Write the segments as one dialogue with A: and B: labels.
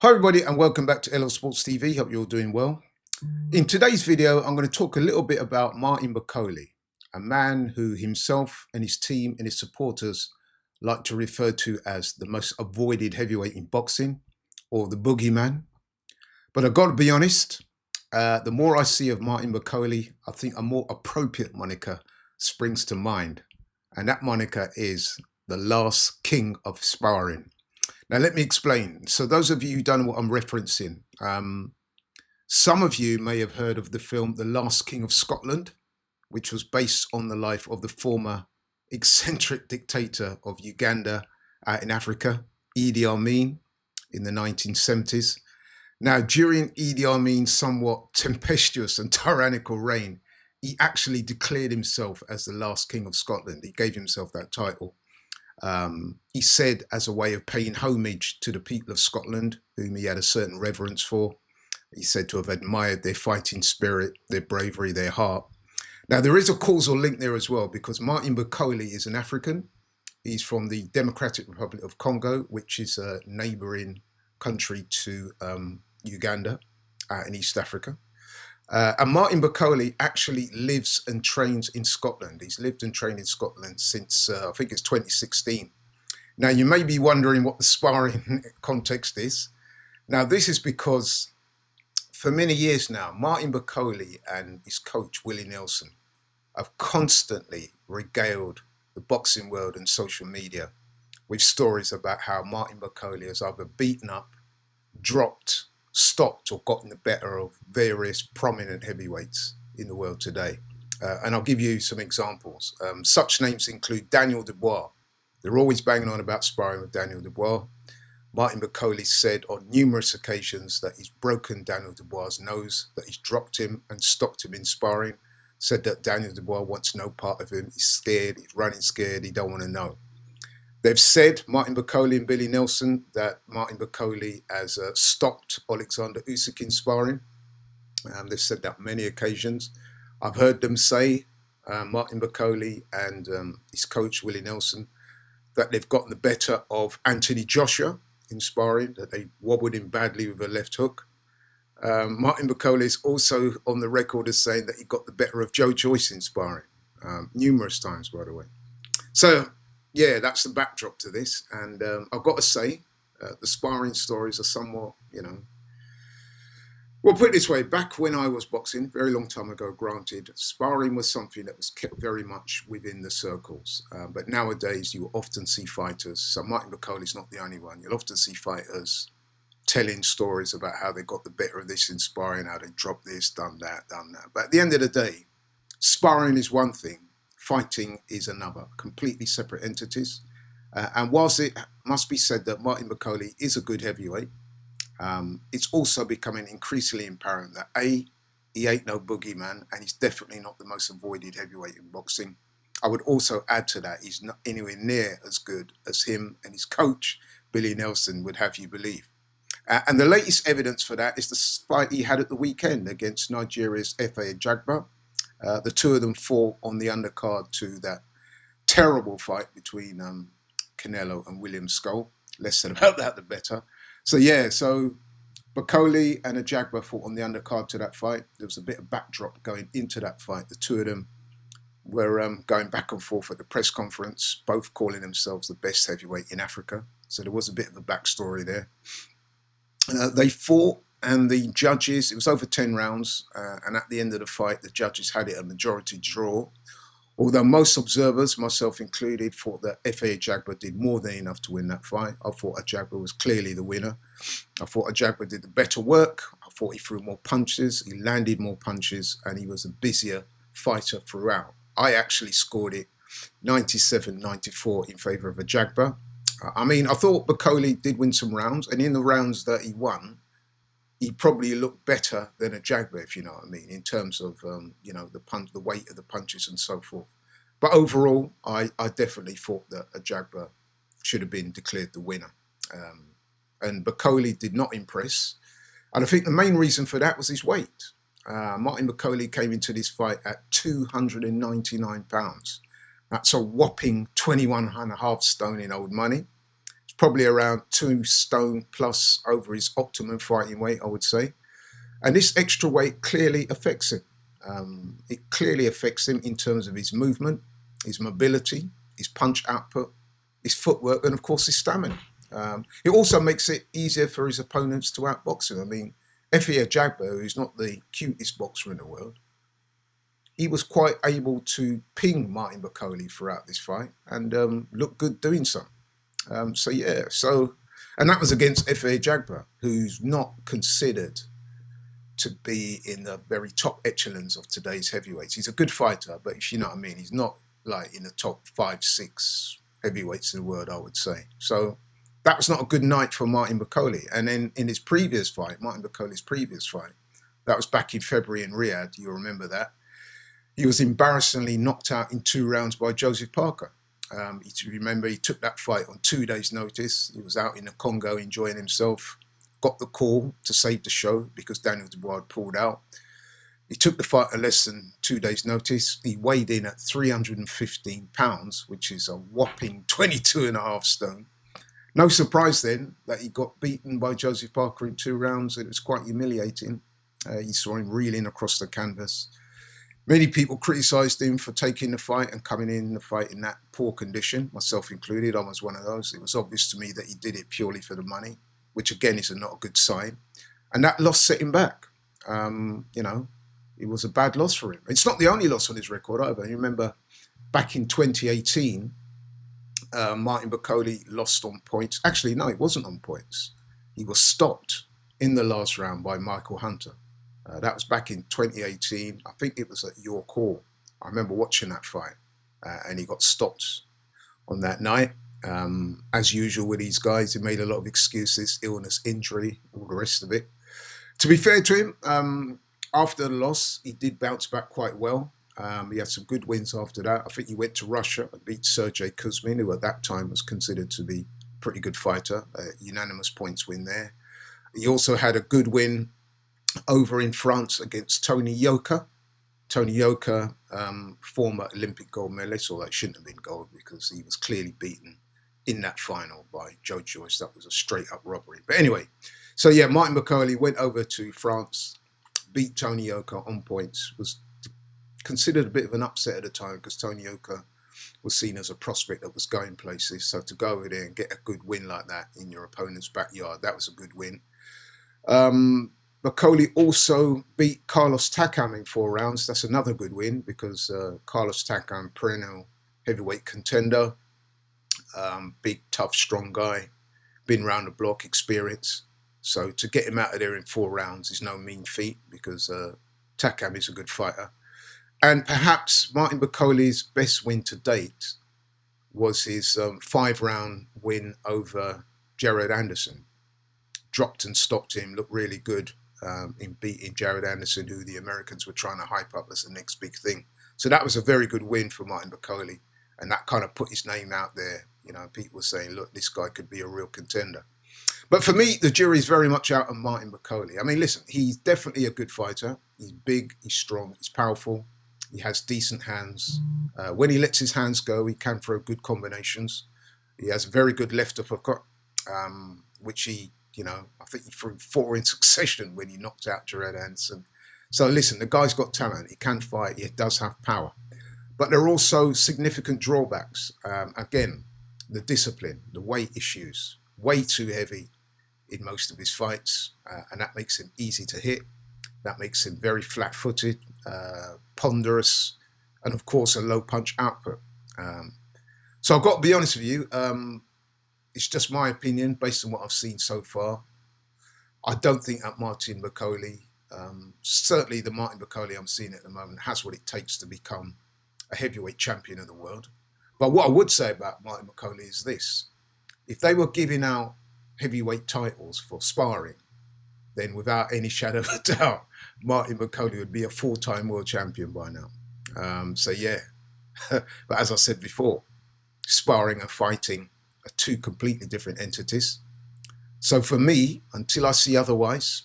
A: Hi everybody and welcome back to LL Sports TV. Hope you're all doing well. In today's video, I'm going to talk a little bit about Martin Bakole, a man who himself and his team and his supporters like to refer to as the most avoided heavyweight in boxing, or the boogeyman. But I've got to be honest, the more I see of Martin Bakole, I think a more appropriate moniker springs to mind. And that moniker is the last king of sparring. Now, let me explain. So those of you who don't know what I'm referencing, some of you may have heard of the film The Last King of Scotland, which was based on the life of the former eccentric dictator of Uganda in Africa, Idi Amin, in the 1970s. Now, during Idi Amin's somewhat tempestuous and tyrannical reign, he actually declared himself as the last king of Scotland. He gave himself that title. He said, as a way of paying homage to the people of Scotland, whom he had a certain reverence for, he said to have admired their fighting spirit, their bravery, their heart. Now, there is a causal link there as well, because Martin Bakole is an African. He's from the Democratic Republic of Congo, which is a neighboring country to Uganda in East Africa. And Martin Bakole actually lives and trains in Scotland. He's lived and trained in Scotland since, I think it's 2016. Now, you may be wondering what the sparring context is. Now, this is because for many years now, Martin Bakole and his coach, Willie Nelson, have constantly regaled the boxing world and social media with stories about how Martin Bakole has either beaten up, dropped, stopped or gotten the better of various prominent heavyweights in the world today. And I'll give you some examples. Such names include Daniel Dubois. They're always banging on about sparring with Daniel Dubois. Martin Bakole said on numerous occasions that he's broken Daniel Dubois' nose, that he's dropped him and stopped him in sparring, said that Daniel Dubois wants no part of him, he's scared, he's running scared, he don't want to know. They've said, Martin Bakole and Billy Nelson, that Martin Bakole has stopped Alexander Usyk in sparring. They've said that on many occasions. I've heard them say, Martin Bakole and his coach, Willie Nelson, that they've gotten the better of Anthony Joshua in sparring, that they wobbled him badly with a left hook. Martin Bakole is also on the record as saying that he got the better of Joe Joyce in sparring, numerous times, by the way. So, yeah, that's the backdrop to this. And I've got to say, the sparring stories are somewhat, well, put it this way, back when I was boxing, very long time ago, granted, sparring was something that was kept very much within the circles. But nowadays, you often see fighters, so Martin Bakole is not the only one, you'll often see fighters telling stories about how they got the better of this in sparring, how they dropped this, done that. But at the end of the day, sparring is one thing, fighting is another, completely separate entities. And whilst it must be said that Martin Bakole is a good heavyweight, it's also becoming increasingly apparent that A, he ain't no boogeyman, and he's definitely not the most avoided heavyweight in boxing. I would also add to that, he's not anywhere near as good as him and his coach, Billy Nelson, would have you believe. And the latest evidence for that is the fight he had at the weekend against Nigeria's F.A. Ajagba. The two of them fought on the undercard to that terrible fight between Canelo and William Skull. Less said about that, the better. So yeah, so Bakole and Ajagba fought on the undercard to that fight. There was a bit of backdrop going into that fight. The two of them were going back and forth at the press conference, both calling themselves the best heavyweight in Africa. So there was a bit of a backstory there. They fought, and the judges, it was over 10 rounds, and at the end of the fight, the judges had it a majority draw. Although most observers, myself included, thought that F.A. Ajagba did more than enough to win that fight. I thought Ajagba was clearly the winner. I thought Ajagba did the better work. I thought he threw more punches, he landed more punches, and he was a busier fighter throughout. I actually scored it 97-94 in favour of Ajagba. I mean, I thought Bakole did win some rounds, and in the rounds that he won, he probably looked better than Ajagba, if you know what I mean, in terms of, the weight of the punches and so forth. But overall, I definitely thought that Ajagba should have been declared the winner. And Bakole did not impress. And I think the main reason for that was his weight. Martin Bakole came into this fight at 299 pounds. That's a whopping 21.5 stone in old money. probably around 2 stone plus over his optimum fighting weight, I would say. And this extra weight clearly affects him. It clearly affects him in terms of his movement, his mobility, his punch output, his footwork, and of course his stamina. It also makes it easier for his opponents to outbox him. I mean, Efe Ajagba, who's not the cutest boxer in the world, he was quite able to ping Martin Bakole throughout this fight and look good doing so. And that was against Efe Ajagba, who's not considered to be in the very top echelons of today's heavyweights. He's a good fighter, but if you know what I mean, he's not like in the top 5, 6 heavyweights in the world, I would say. So that was not a good night for Martin Bakole. And then in his previous fight, Martin Bakole's previous fight, that was back in February in Riyadh, you'll remember that, he was embarrassingly knocked out in 2 rounds by Joseph Parker. You remember he took that fight on 2 days' notice. He was out in the Congo enjoying himself, got the call to save the show because Daniel Dubois had pulled out. He took the fight at less than 2 days' notice. He weighed in at 315 pounds, which is a whopping 22.5 stone. No surprise then that he got beaten by Joseph Parker in 2 rounds. It was quite humiliating. You saw him reeling across the canvas. Many people criticised him for taking the fight and coming in the fight in that poor condition, myself included. I was one of those. It was obvious to me that he did it purely for the money, which again is not a good sign. And that loss set him back. It was a bad loss for him. It's not the only loss on his record either. You remember back in 2018, Martin Bakole lost on points. Actually, no, it wasn't on points. He was stopped in the last round by Michael Hunter. That was back in 2018. I think it was at York Hall. I remember watching that fight, and he got stopped on that night. As usual with these guys, he made a lot of excuses, illness, injury, all the rest of it. To be fair to him, after the loss, he did bounce back quite well. He had some good wins after that. I think he went to Russia and beat Sergey Kuzmin, who at that time was considered to be a pretty good fighter. A unanimous points win there. He also had a good win over in France against Tony Yoka. Tony Yoka, former Olympic gold medalist, although it shouldn't have been gold because he was clearly beaten in that final by Joe Joyce. That was a straight up robbery. But anyway, so yeah, Martin Bakole went over to France, beat Tony Yoka on points, was considered a bit of an upset at the time because Tony Yoka was seen as a prospect that was going places. So to go over there and get a good win like that in your opponent's backyard, that was a good win. Bakole also beat Carlos Takam in 4 rounds. That's another good win because Carlos Takam, perennial heavyweight contender, big, tough, strong guy, been round the block, experience. So to get him out of there in 4 rounds is no mean feat because Takam is a good fighter. And perhaps Martin Bakole's best win to date was his 5-round win over Jared Anderson. Dropped and stopped him, looked really good in beating Jared Anderson, who the Americans were trying to hype up as the next big thing. So that was a very good win for Martin Bakole. And that kind of put his name out there. You know, people were saying, look, this guy could be a real contender. But for me, the jury's very much out on Martin Bakole. I mean, listen, he's definitely a good fighter. He's big, he's strong, he's powerful. He has decent hands. When he lets his hands go, he can throw good combinations. He has a very good left uppercut, which he, I think he threw 4 in succession when he knocked out Jared Anderson. So listen, the guy's got talent. He can fight. He does have power. But there are also significant drawbacks. Again, the discipline, the weight issues, way too heavy in most of his fights. And that makes him easy to hit. That makes him very flat-footed, ponderous, and of course a low punch output. So I've got to be honest with you, it's just my opinion based on what I've seen so far. I don't think that Martin Bakole, certainly the Martin Bakole I'm seeing at the moment, has what it takes to become a heavyweight champion of the world. But what I would say about Martin Bakole is this. If they were giving out heavyweight titles for sparring, then without any shadow of a doubt, Martin Bakole would be a 4-time world champion by now. So yeah, but as I said before, sparring and fighting are 2 completely different entities. So for me, until I see otherwise,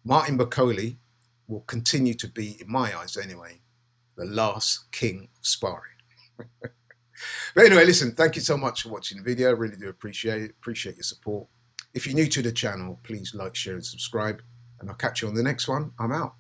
A: Martin Bakole will continue to be, in my eyes anyway, the last king of sparring. But anyway, listen, thank you so much for watching the video. I really do appreciate it. Appreciate your support. If you're new to the channel, please like, share, and subscribe. And I'll catch you on the next one. I'm out.